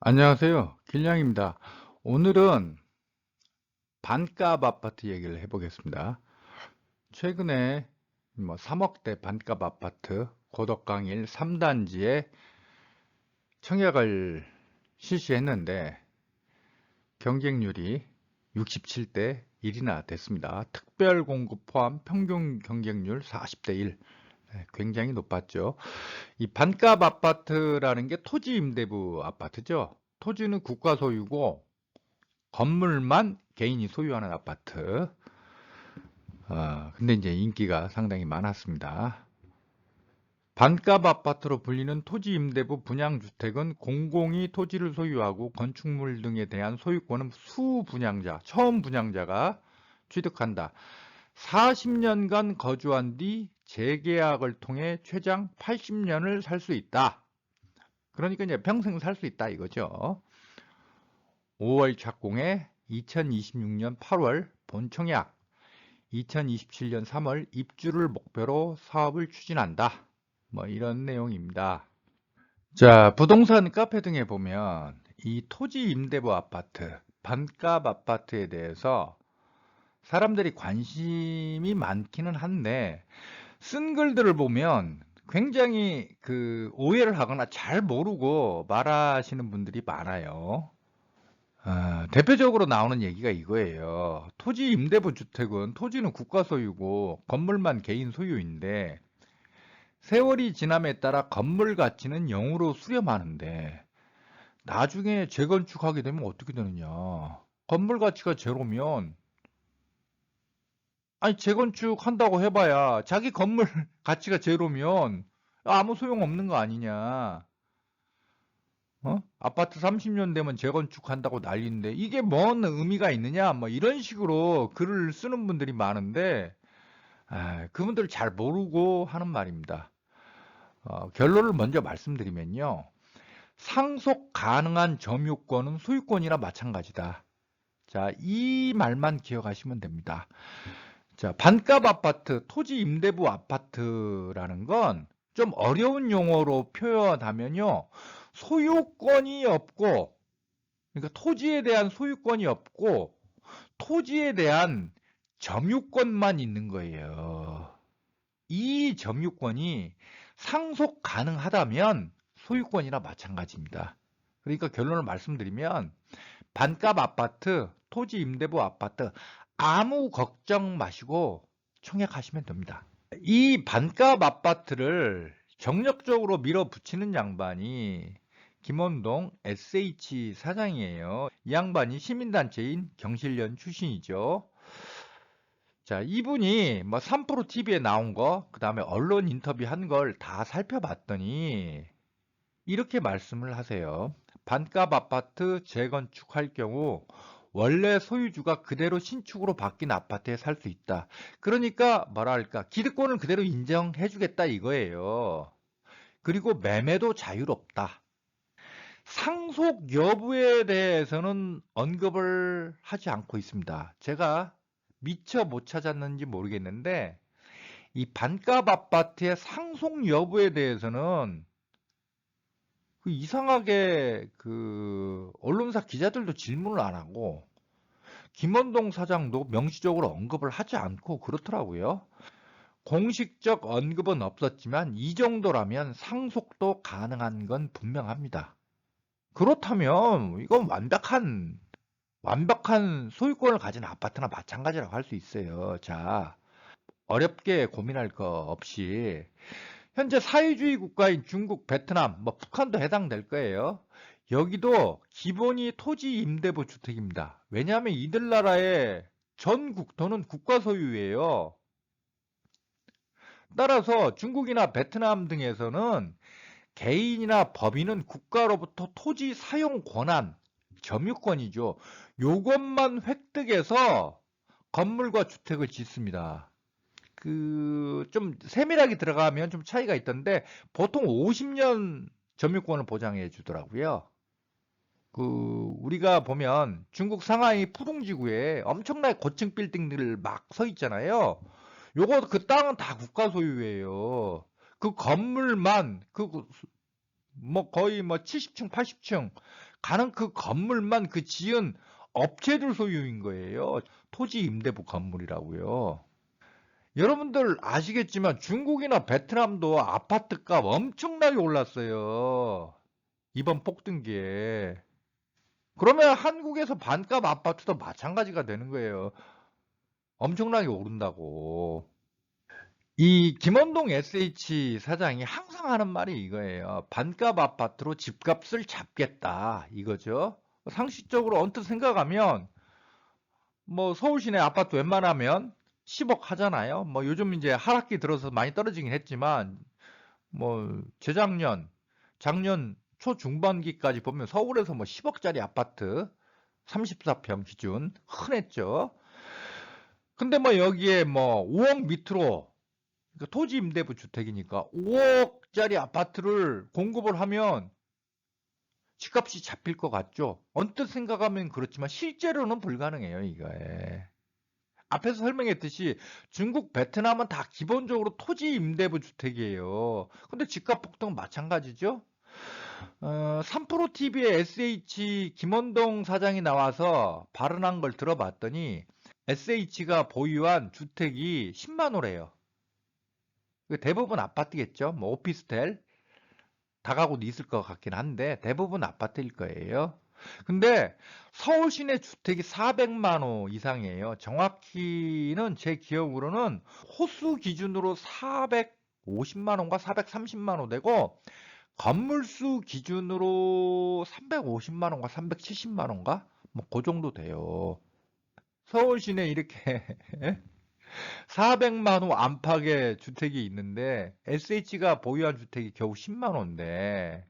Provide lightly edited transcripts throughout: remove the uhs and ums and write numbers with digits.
안녕하세요. 길냥입니다. 오늘은 반값 아파트 얘기를 해보겠습니다. 최근에 3억대 반값 아파트 고덕강일 3단지에 청약을 실시했는데 경쟁률이 67대 1이나 됐습니다. 특별 공급 포함 평균 경쟁률 40대 1. 굉장히 높았죠. 이 반값 아파트라는 게 토지 임대부 아파트죠. 토지는 국가 소유고 건물만 개인이 소유하는 아파트. 근데 이제 인기가 상당히 많았습니다. 반값 아파트로 불리는 토지 임대부 분양주택은 공공이 토지를 소유하고 건축물 등에 대한 소유권은 수분양자, 처음 분양자가 취득한다. 40년간 거주한 뒤 재계약을 통해 최장 80년을 살 수 있다. 그러니까 이제 평생 살 수 있다 이거죠. 5월 착공에 2026년 8월 본청약, 2027년 3월 입주를 목표로 사업을 추진한다. 이런 내용입니다. 자, 부동산 카페 등에 보면 이 토지 임대부 아파트, 반값 아파트에 대해서 사람들이 관심이 많기는 한데 쓴 글들을 보면 굉장히 오해를 하거나 잘 모르고 말하시는 분들이 많아요. 대표적으로 나오는 얘기가 이거예요. 토지 임대부 주택은 토지는 국가 소유고 건물만 개인 소유인데 세월이 지남에 따라 건물 가치는 0으로 수렴하는데 나중에 재건축하게 되면 어떻게 되느냐. 건물 가치가 제로면 아니 재건축한다고 해봐야 자기 건물 가치가 제로면 아무 소용 없는 거 아니냐. 아파트 30년 되면 재건축한다고 난리인데 이게 뭔 의미가 있느냐 이런 식으로 글을 쓰는 분들이 많은데 그분들 잘 모르고 하는 말입니다. 결론을 먼저 말씀드리면요. 상속 가능한 점유권은 소유권이나 마찬가지다. 자, 이 말만 기억하시면 됩니다. 자, 반값 아파트, 토지 임대부 아파트라는 건 좀 어려운 용어로 표현하면요. 소유권이 없고, 그러니까 토지에 대한 소유권이 없고, 토지에 대한 점유권만 있는 거예요. 이 점유권이 상속 가능하다면 소유권이나 마찬가지입니다. 그러니까 결론을 말씀드리면 반값 아파트, 토지 임대부 아파트 아무 걱정 마시고 청약하시면 됩니다. 이 반값 아파트를 정력적으로 밀어붙이는 양반이 김원동 SH 사장이에요. 이 양반이 시민단체인 경실련 출신이죠. 자, 이분이 3프로 TV에 나온 거, 그 다음에 언론 인터뷰 한 걸 다 살펴봤더니 이렇게 말씀을 하세요. 반값 아파트 재건축할 경우 원래 소유주가 그대로 신축으로 바뀐 아파트에 살 수 있다. 그러니까 뭐랄까 기득권을 그대로 인정해 주겠다 이거예요. 그리고 매매도 자유롭다. 상속 여부에 대해서는 언급을 하지 않고 있습니다. 제가 미처 못 찾았는지 모르겠는데 이 반값 아파트의 상속 여부에 대해서는 이상하게 언론사 기자들도 질문을 안 하고 김원동 사장도 명시적으로 언급을 하지 않고 그렇더라고요. 공식적 언급은 없었지만 이 정도라면 상속도 가능한 건 분명합니다. 그렇다면 이건 완벽한 소유권을 가진 아파트나 마찬가지라고 할 수 있어요. 자, 어렵게 고민할 거 없이 현재 사회주의 국가인 중국, 베트남, 북한도 해당될 거예요. 여기도 기본이 토지 임대부 주택입니다. 왜냐하면 이들 나라의 전 국토는 국가 소유예요. 따라서 중국이나 베트남 등에서는 개인이나 법인은 국가로부터 토지 사용 권한, 점유권이죠. 요것만 획득해서 건물과 주택을 짓습니다. 좀 세밀하게 들어가면 좀 차이가 있던데 보통 50년 점유권을 보장해 주더라고요. 우리가 보면 중국 상하이 푸동지구에 엄청나게 고층 빌딩들 막 서 있잖아요. 요거 그 땅은 다 국가 소유예요. 그 건물만 뭐 거의 뭐 70층, 80층 가는 그 건물만 그 지은 업체들 소유인 거예요. 토지 임대부 건물이라고요. 여러분들 아시겠지만 중국이나 베트남도 아파트값 엄청나게 올랐어요. 이번 폭등기에. 그러면 한국에서 반값 아파트도 마찬가지가 되는 거예요. 엄청나게 오른다고. 이 김원동 SH 사장이 항상 하는 말이 이거예요. 반값 아파트로 집값을 잡겠다. 이거죠. 상식적으로 언뜻 생각하면 뭐 서울 시내 아파트 웬만하면 10억 하잖아요. 뭐 요즘 이제 하락기 들어서 많이 떨어지긴 했지만 뭐 재작년, 작년 초중반기까지 보면 서울에서 뭐 10억짜리 아파트 34평 기준 흔했죠. 근데 뭐 여기에 뭐 5억 밑으로 그러니까 토지 임대부 주택이니까 5억짜리 아파트를 공급을 하면 집값이 잡힐 것 같죠? 언뜻 생각하면 그렇지만 실제로는 불가능해요, 이거에. 앞에서 설명했듯이 중국, 베트남은 다 기본적으로 토지 임대부 주택이에요. 근데 집값 폭등 마찬가지죠? 3프로TV에 SH 김원동 사장이 나와서 발언한 걸 들어봤더니 SH가 보유한 주택이 10만 호래요. 대부분 아파트겠죠? 뭐 오피스텔, 다가구도 있을 것 같긴 한데 대부분 아파트일 거예요. 근데 서울 시내 주택이 400만 호 이상이에요. 정확히는 제 기억으로는 호수 기준으로 450만 호인가 430만 호 되고 건물수 기준으로 350만 호인가 370만 호인가 뭐 그 정도 돼요. 서울 시내 이렇게 400만 호 안팎의 주택이 있는데 SH가 보유한 주택이 겨우 10만 호인데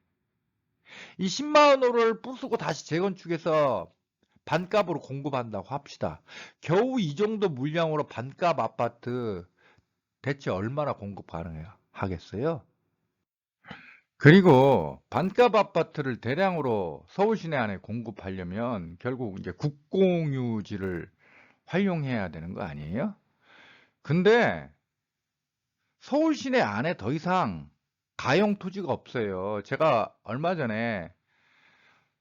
이 10만 호를 부수고 다시 재건축해서 반값으로 공급한다고 합시다. 겨우 이 정도 물량으로 반값 아파트 대체 얼마나 공급 가능하겠어요? 그리고 반값 아파트를 대량으로 서울 시내 안에 공급하려면 결국 이제 국공유지를 활용해야 되는 거 아니에요? 근데 서울 시내 안에 더 이상 가용 토지가 없어요. 제가 얼마 전에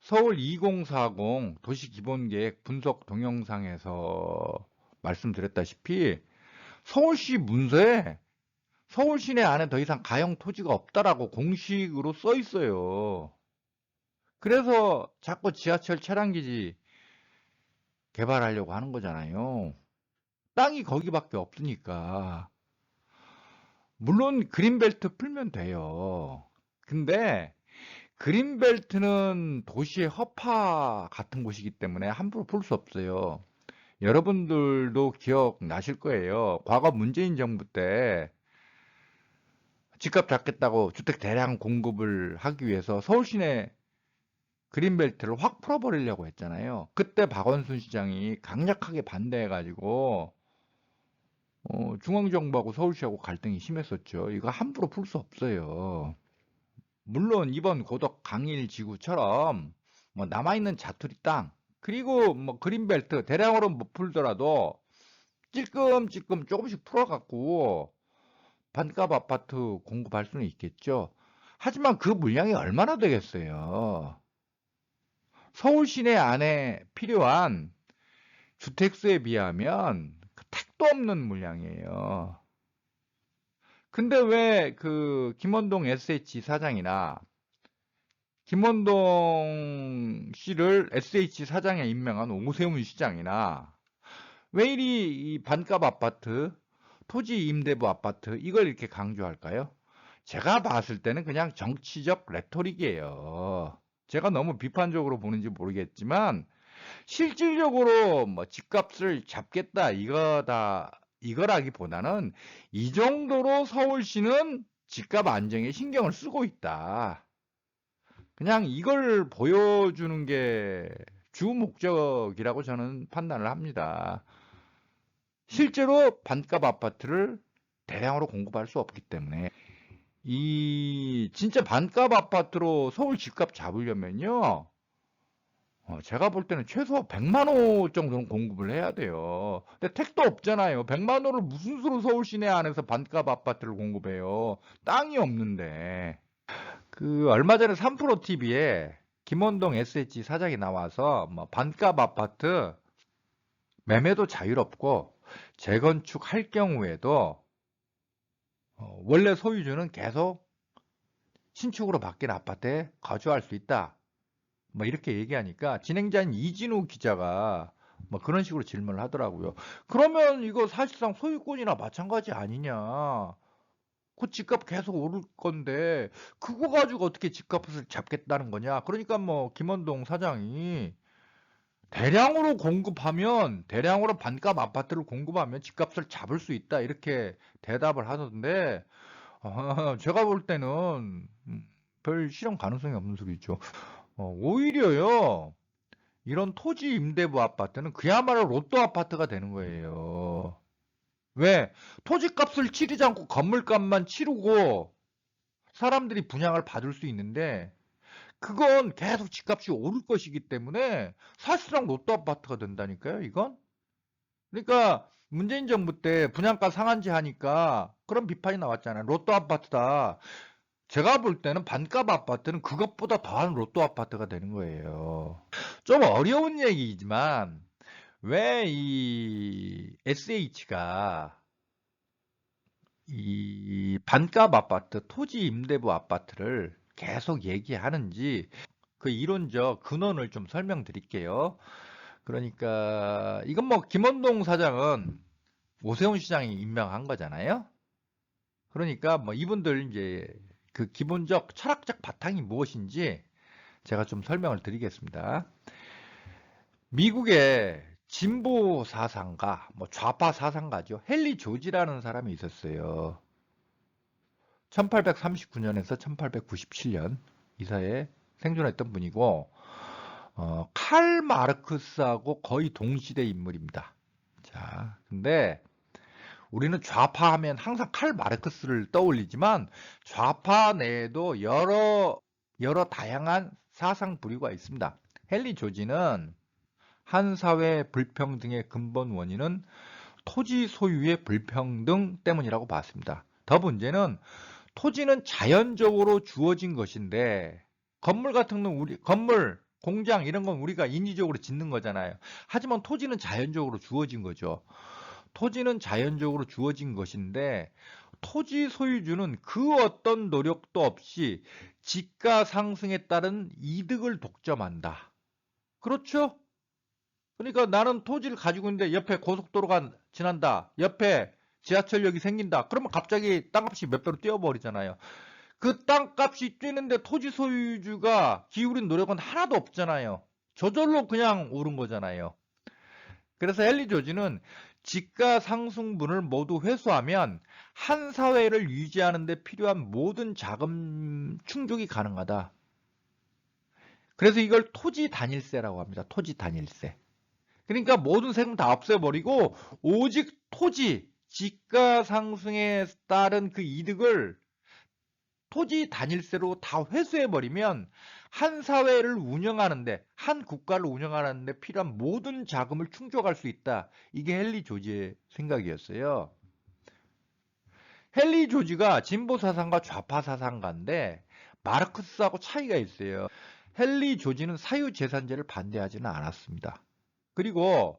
서울 2040 도시기본계획 분석 동영상에서 말씀드렸다시피 서울시 문서에 서울 시내 안에 더 이상 가용 토지가 없다라고 공식으로 써 있어요. 그래서 자꾸 지하철 차량기지 개발하려고 하는 거잖아요. 땅이 거기밖에 없으니까. 물론 그린벨트 풀면 돼요. 근데 그린벨트는 도시의 허파 같은 곳이기 때문에 함부로 풀 수 없어요. 여러분들도 기억나실 거예요. 과거 문재인 정부 때 집값 잡겠다고 주택 대량 공급을 하기 위해서 서울 시내 그린벨트를 확 풀어버리려고 했잖아요. 그때 박원순 시장이 강력하게 반대해가지고 중앙정부하고 서울시하고 갈등이 심했었죠. 이거 함부로 풀 수 없어요. 물론 이번 고덕 강일지구처럼 뭐 남아있는 자투리 땅 그리고 뭐 그린벨트 대량으로 못 풀더라도 찔끔찔끔 조금씩 풀어갖고 반값 아파트 공급할 수는 있겠죠. 하지만 그 물량이 얼마나 되겠어요. 서울 시내 안에 필요한 주택수에 비하면 그 택도 없는 물량이에요. 근데 왜 그 김원동 SH 사장이나 김원동 씨를 SH 사장에 임명한 오세훈 시장이나 왜 이리 이 반값 아파트, 토지 임대부 아파트 이걸 이렇게 강조할까요? 제가 봤을 때는 그냥 정치적 레토릭이에요. 제가 너무 비판적으로 보는지 모르겠지만 실질적으로 뭐 집값을 잡겠다 이거라기보다는 이 정도로 서울시는 집값 안정에 신경을 쓰고 있다. 그냥 이걸 보여주는 게 주 목적이라고 저는 판단을 합니다. 실제로 반값 아파트를 대량으로 공급할 수 없기 때문에 이 진짜 반값 아파트로 서울 집값 잡으려면요. 제가 볼 때는 최소 100만 호 정도는 공급을 해야 돼요. 근데 택도 없잖아요. 100만 호를 무슨 수로 서울 시내 안에서 반값 아파트를 공급해요. 땅이 없는데. 얼마 전에 3프로 TV에 김원동 SH 사장이 나와서 뭐 반값 아파트 매매도 자유롭고 재건축할 경우에도 원래 소유주는 계속 신축으로 바뀐 아파트에 거주할 수 있다. 뭐 이렇게 얘기하니까 진행자인 이진우 기자가 뭐 그런 식으로 질문을 하더라고요. 그러면 이거 사실상 소유권이나 마찬가지 아니냐? 그 집값 계속 오를 건데 그거 가지고 어떻게 집값을 잡겠다는 거냐? 그러니까 뭐 김원동 사장이 대량으로 반값 아파트를 공급하면 집값을 잡을 수 있다 이렇게 대답을 하던데 제가 볼 때는 별 실현 가능성이 없는 소리죠. 오히려요 이런 토지 임대부 아파트는 그야말로 로또 아파트가 되는 거예요. 왜? 토지값을 치르지 않고 건물값만 치르고 사람들이 분양을 받을 수 있는데 그건 계속 집값이 오를 것이기 때문에 사실상 로또 아파트가 된다니까요, 이건. 그러니까 문재인 정부 때 분양가 상한제 하니까 그런 비판이 나왔잖아요. 로또 아파트다. 제가 볼 때는 반값 아파트는 그것보다 더한 로또 아파트가 되는 거예요. 좀 어려운 얘기지만 왜 이 SH가 이 반값 아파트, 토지 임대부 아파트를 계속 얘기하는지 그 이론적 근원을 좀 설명드릴게요. 그러니까 이건 뭐 김원동 사장은 오세훈 시장이 임명한 거잖아요. 그러니까 뭐 이분들 이제 그 기본적 철학적 바탕이 무엇인지 제가 좀 설명을 드리겠습니다. 미국의 진보 사상가, 뭐 좌파 사상가죠. 헨리 조지라는 사람이 있었어요. 1839년에서 1897년 이사에 생존했던 분이고, 칼 마르크스하고 거의 동시대 인물입니다. 자, 근데 우리는 좌파 하면 항상 칼 마르크스를 떠올리지만 좌파 내에도 여러 다양한 사상 부류가 있습니다. 헨리 조지는 한 사회의 불평등의 근본 원인은 토지 소유의 불평등 때문이라고 봤습니다. 더 문제는 토지는 자연적으로 주어진 것인데 건물 같은 건 건물, 공장 이런 건 우리가 인위적으로 짓는 거잖아요. 하지만 토지는 자연적으로 주어진 거죠. 토지는 자연적으로 주어진 것인데 토지 소유주는 그 어떤 노력도 없이 지가 상승에 따른 이득을 독점한다. 그렇죠? 그러니까 나는 토지를 가지고 있는데 옆에 고속도로가 지난다. 옆에 지하철역이 생긴다. 그러면 갑자기 땅값이 몇 배로 뛰어버리잖아요. 그 땅값이 뛰는데 토지 소유주가 기울인 노력은 하나도 없잖아요. 저절로 그냥 오른 거잖아요. 그래서 헨리 조지는 지가 상승분을 모두 회수하면 한 사회를 유지하는 데 필요한 모든 자금 충족이 가능하다. 그래서 이걸 토지 단일세라고 합니다. 토지 단일세. 그러니까 모든 세금 다 없애버리고 오직 토지, 지가 상승에 따른 그 이득을 토지 단일세로 다 회수해버리면 한 사회를 운영하는데, 한 국가를 운영하는데 필요한 모든 자금을 충족할 수 있다. 이게 헨리 조지의 생각이었어요. 헨리 조지가 진보 사상과 좌파 사상가인데 마르크스하고 차이가 있어요. 헨리 조지는 사유재산제를 반대하지는 않았습니다. 그리고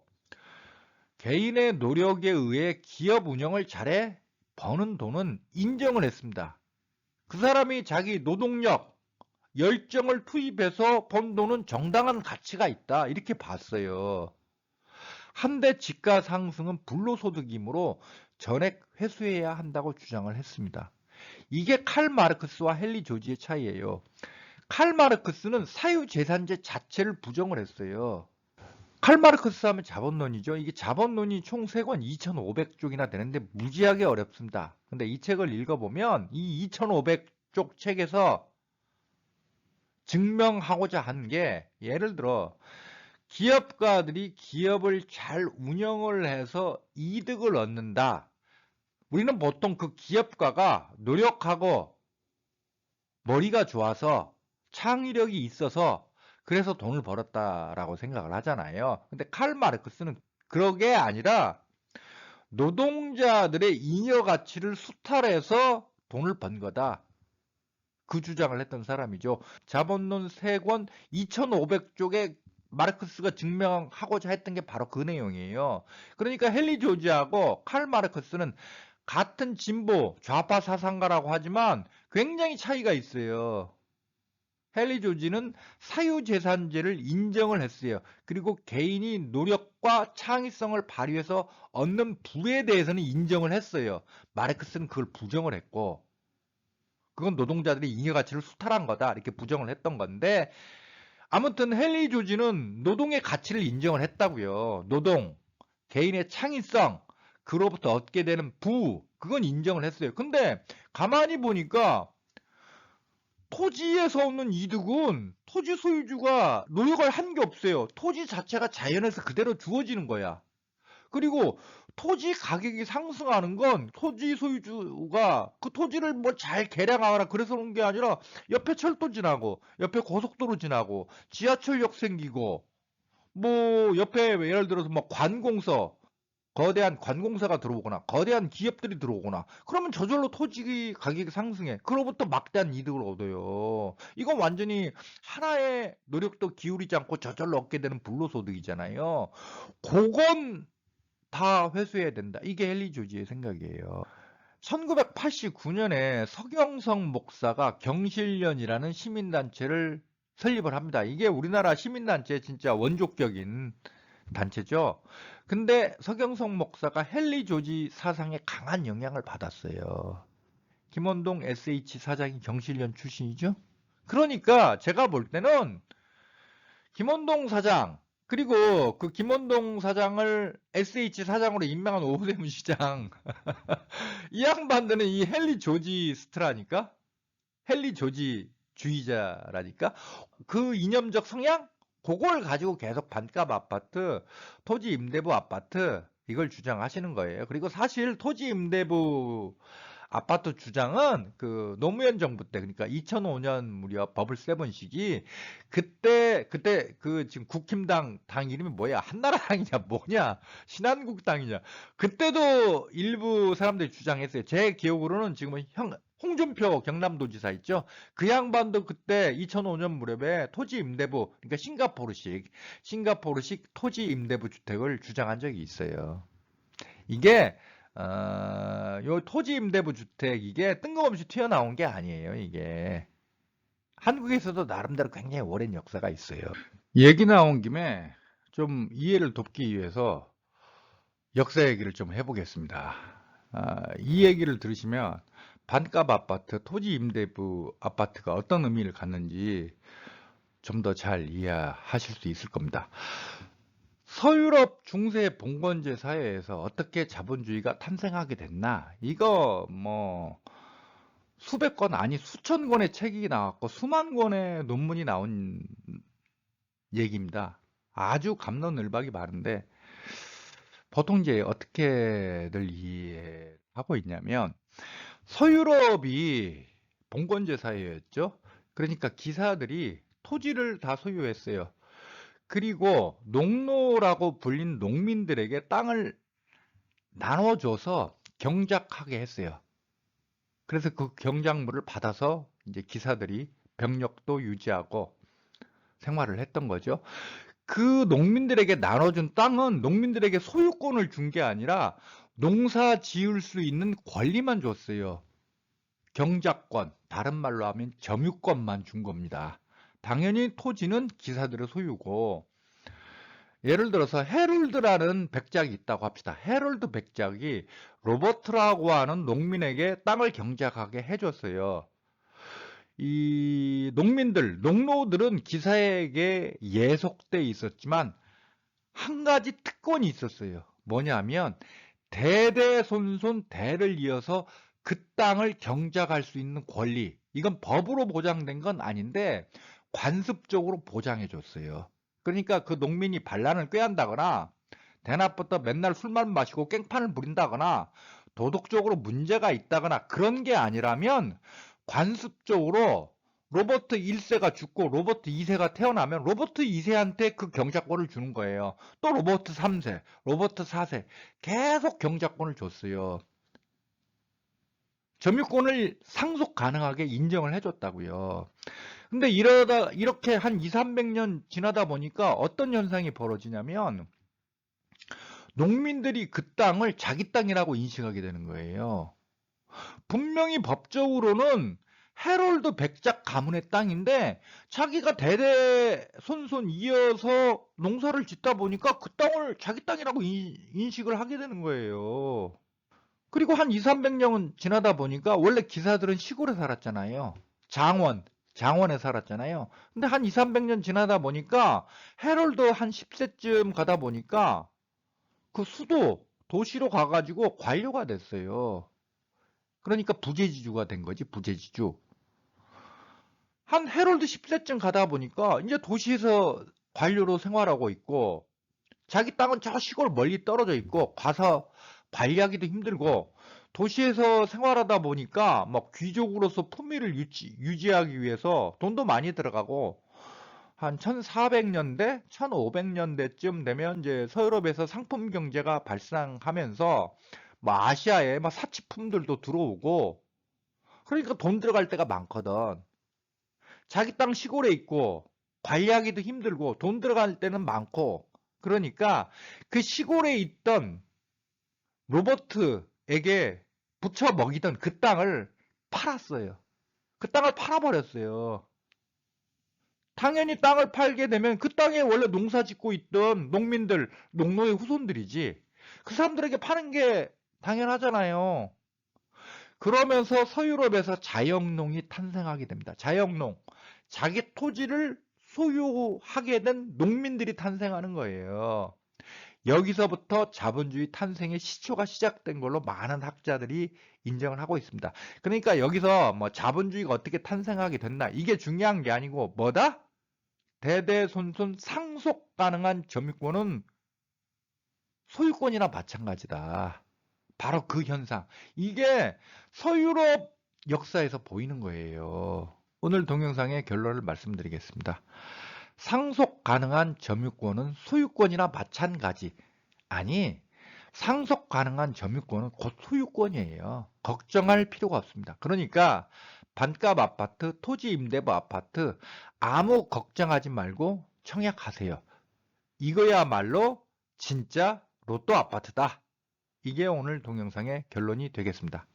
개인의 노력에 의해 기업 운영을 잘해 버는 돈은 인정을 했습니다. 그 사람이 자기 노동력, 열정을 투입해서 번 돈은 정당한 가치가 있다. 이렇게 봤어요. 한대 지가 상승은 불로소득이므로 전액 회수해야 한다고 주장을 했습니다. 이게 칼 마르크스와 헨리 조지의 차이예요. 칼 마르크스는 사유재산제 자체를 부정을 했어요. 칼 마르크스 하면 자본론이죠. 이게 자본론이 총 3권 2,500쪽이나 되는데 무지하게 어렵습니다. 근데 이 책을 읽어보면 이 2,500쪽 책에서 증명하고자 한 게 예를 들어 기업가들이 기업을 잘 운영을 해서 이득을 얻는다. 우리는 보통 그 기업가가 노력하고 머리가 좋아서 창의력이 있어서 그래서 돈을 벌었다라고 생각을 하잖아요. 근데 칼 마르크스는 그게 아니라 노동자들의 잉여 가치를 수탈해서 돈을 번 거다. 그 주장을 했던 사람이죠. 자본론 3권 2500쪽에 마르크스가 증명하고자 했던 게 바로 그 내용이에요. 그러니까 헨리 조지하고 칼 마르크스는 같은 진보 좌파 사상가라고 하지만 굉장히 차이가 있어요. 헨리 조지는 사유재산제를 인정을 했어요. 그리고 개인이 노력과 창의성을 발휘해서 얻는 부에 대해서는 인정을 했어요. 마르크스는 그걸 부정을 했고, 그건 노동자들이 잉여 가치를 수탈한 거다 이렇게 부정을 했던 건데, 아무튼 헨리 조지는 노동의 가치를 인정을 했다고요. 노동, 개인의 창의성, 그로부터 얻게 되는 부, 그건 인정을 했어요. 근데 가만히 보니까 토지에서 얻는 이득은 토지 소유주가 노력을 한 게 없어요. 토지 자체가 자연에서 그대로 주어지는 거야. 그리고 토지 가격이 상승하는 건 토지 소유주가 그 토지를 뭐 잘 개량하거나 그래서 그런 게 아니라 옆에 철도 지나고 옆에 고속도로 지나고 지하철역 생기고 뭐 옆에 예를 들어서 뭐 관공서 거대한 관공사가 들어오거나 거대한 기업들이 들어오거나 그러면 저절로 토지 가격이 상승해. 그로부터 막대한 이득을 얻어요. 이건 완전히 하나의 노력도 기울이지 않고 저절로 얻게 되는 불로소득이잖아요. 그건 다 회수해야 된다. 이게 헨리 조지의 생각이에요. 1989년에 서경석 목사가 경실련이라는 시민단체를 설립을 합니다. 이게 우리나라 시민단체의 진짜 원조격인 단체죠. 근데 서경석 목사가 헨리 조지 사상에 강한 영향을 받았어요. 김원동 SH 사장이 경실련 출신이죠. 그러니까 제가 볼 때는 김원동 사장 그리고 그 김원동 사장을 SH 사장으로 임명한 오세훈 시장 이 양반들은 이 헨리 조지 스트라니까 헨리 조지 주의자라니까 그 이념적 성향 그걸 가지고 계속 반값 아파트 토지 임대부 아파트 이걸 주장하시는 거예요. 그리고 사실 토지 임대부 아파트 주장은 그 노무현 정부 때 그러니까 2005년 무렵 버블 세븐 시기 그때 그 지금 국힘당 당 이름이 뭐야 한나라당이냐 뭐냐 신한국당이냐 그때도 일부 사람들이 주장했어요. 제 기억으로는 지금은 홍준표 경남도지사 있죠. 그 양반도 그때 2005년 무렵에 토지 임대부 그러니까 싱가포르식 토지 임대부 주택을 주장한 적이 있어요. 이게 요 토지 임대부 주택 이게 뜬금없이 튀어나온 게 아니에요. 이게 한국에서도 나름대로 굉장히 오랜 역사가 있어요. 얘기 나온 김에 좀 이해를 돕기 위해서 역사 얘기를 좀 해보겠습니다. 이 얘기를 들으시면 반값 아파트, 토지 임대부 아파트가 어떤 의미를 갖는지 좀 더 잘 이해하실 수 있을 겁니다. 서유럽 중세 봉건제 사회에서 어떻게 자본주의가 탄생하게 됐나? 이거 뭐 수백 권 아니 수천 권의 책이 나왔고 수만 권의 논문이 나온 얘기입니다. 아주 갑론을박이 많은데 보통 이제 어떻게들 이해하고 있냐면 서유럽이 봉건제 사회였죠. 그러니까 기사들이 토지를 다 소유했어요. 그리고 농노라고 불린 농민들에게 땅을 나눠줘서 경작하게 했어요. 그래서 그 경작물을 받아서 이제 기사들이 병력도 유지하고 생활을 했던 거죠. 그 농민들에게 나눠준 땅은 농민들에게 소유권을 준 게 아니라 농사 지을 수 있는 권리만 줬어요. 경작권, 다른 말로 하면 점유권만 준 겁니다. 당연히 토지는 기사들의 소유고 예를 들어서 헤롤드라는 백작이 있다고 합시다. 헤롤드 백작이 로버트라고 하는 농민에게 땅을 경작하게 해줬어요. 이 농민들, 농노들은 기사에게 예속돼 있었지만 한 가지 특권이 있었어요. 뭐냐면 대대손손 대를 이어서 그 땅을 경작할 수 있는 권리. 이건 법으로 보장된 건 아닌데 관습적으로 보장해 줬어요. 그러니까 그 농민이 반란을 꾀한다거나 대낮부터 맨날 술만 마시고 깽판을 부린다거나 도덕적으로 문제가 있다거나 그런 게 아니라면 관습적으로 로버트 1세가 죽고 로버트 2세가 태어나면 로버트 2세한테 그 경작권을 주는 거예요. 또 로버트 3세, 로버트 4세 계속 경작권을 줬어요. 점유권을 상속 가능하게 인정을 해줬다고요. 근데 이렇게 한 2, 300년 지나다 보니까 어떤 현상이 벌어지냐면 농민들이 그 땅을 자기 땅이라고 인식하게 되는 거예요. 분명히 법적으로는 해롤드 백작 가문의 땅인데 자기가 대대손손 이어서 농사를 짓다 보니까 그 땅을 자기 땅이라고 인식을 하게 되는 거예요. 그리고 한 2, 300년은 지나다 보니까 원래 기사들은 시골에 살았잖아요. 장원에 살았잖아요. 근데 한 2, 300년 지나다 보니까 해롤드 한 10세쯤 가다 보니까 그 도시로 가가지고 관료가 됐어요. 그러니까 부재지주가 된 거지, 부재지주. 한 해롤드 10세쯤 가다 보니까 이제 도시에서 관료로 생활하고 있고 자기 땅은 저 시골 멀리 떨어져 있고 가서 관리하기도 힘들고 도시에서 생활하다 보니까 뭐 귀족으로서 품위를 유지하기 위해서 돈도 많이 들어가고 한 1400년대, 1500년대쯤 되면 이제 서유럽에서 상품 경제가 발생하면서 뭐 아시아에 막 사치품들도 들어오고 그러니까 돈 들어갈 때가 많거든. 자기 땅 시골에 있고 관리하기도 힘들고 돈 들어갈 때는 많고 그러니까 그 시골에 있던 로버트에게 부쳐 먹이던 그 땅을 팔았어요. 그 땅을 팔아버렸어요. 당연히 땅을 팔게 되면 그 땅에 원래 농사 짓고 있던 농민들, 농노의 후손들이지. 그 사람들에게 파는 게 당연하잖아요. 그러면서 서유럽에서 자영농이 탄생하게 됩니다. 자영농. 자기 토지를 소유하게 된 농민들이 탄생하는 거예요. 여기서부터 자본주의 탄생의 시초가 시작된 걸로 많은 학자들이 인정을 하고 있습니다. 그러니까 여기서 뭐 자본주의가 어떻게 탄생하게 됐나 이게 중요한 게 아니고 뭐다? 대대손손 상속 가능한 점유권은 소유권이나 마찬가지다. 바로 그 현상. 이게 서유럽 역사에서 보이는 거예요. 오늘 동영상의 결론을 말씀드리겠습니다. 상속 가능한 점유권은 소유권이나 마찬가지. 아니, 상속 가능한 점유권은 곧 소유권이에요. 걱정할 필요가 없습니다. 그러니까 반값 아파트, 토지 임대부 아파트 아무 걱정하지 말고 청약하세요. 이거야말로 진짜 로또 아파트다. 이게 오늘 동영상의 결론이 되겠습니다.